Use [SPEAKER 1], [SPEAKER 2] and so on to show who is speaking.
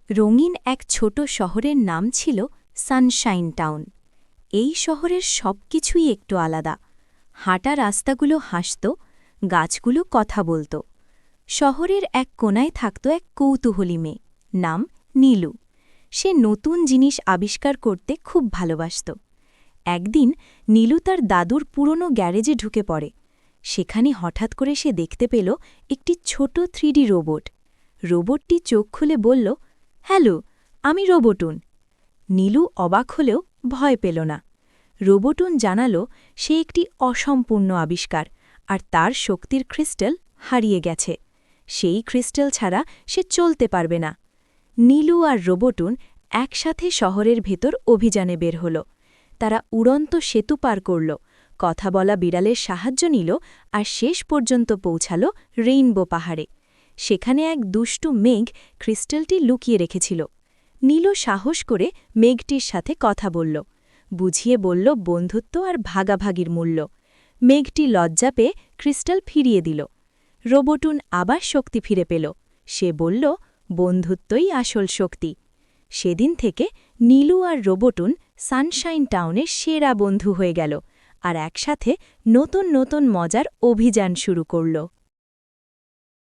[SPEAKER 1] রঙিন এক ছোট শহরের নাম ছিল সানশাইন টাউন। এই শহরের সবকিছুই একটু আলাদা। হাঁটা রাস্তাগুলো হাসত, গাছগুলো কথা বলত। শহরের এক কোণায় থাকত এক কৌতূহলী মেয়ে, নাম নীলু। সে নতুন জিনিস আবিষ্কার করতে খুব ভালোবাসত। একদিন নীলু তার দাদুর পুরনো গ্যারেজে ঢুকে পড়ে। সেখানে হঠাৎ করে সে দেখতে পেল একটি ছোট 3D রোবট। রোবটটি চোখ খুলে বলল, হ্যালো, আমি রোবটুন। নীলু অবাক হলেও ভয় পেল না। রোবটুন জানাল সে একটি অসম্পূর্ণ আবিষ্কার, আর তার শক্তির ক্রিস্টাল হারিয়ে গেছে। সেই ক্রিস্টাল ছাড়া সে চলতে পারবে না। নীলু আর রোবটুন একসাথে শহরের ভেতর অভিযানে বের হল। তারা উড়ন্ত সেতু পার করল, কথা বলা বিড়ালের সাহায্য নিল, আর শেষ পর্যন্ত পৌঁছাল রেইনবো পাহাড়ে। সেখানে এক দুষ্টু মেঘ ক্রিস্টালটি লুকিয়ে রেখেছিল। নীলু সাহস করে মেঘটির সাথে কথা বলল, বুঝিয়ে বলল বন্ধুত্ব আর ভাগাভাগির মূল্য। মেঘটি লজ্জা পেয়ে ক্রিস্টাল ফিরিয়ে দিল। রোবটুন আবার শক্তি ফিরে পেল। সে বলল, বন্ধুত্বই আসল শক্তি। সেদিন থেকে নীলু আর রোবটুন সানশাইন টাউনের সেরা বন্ধু হয়ে গেল, আর একসাথে নতুন নতুন মজার অভিযান শুরু করল।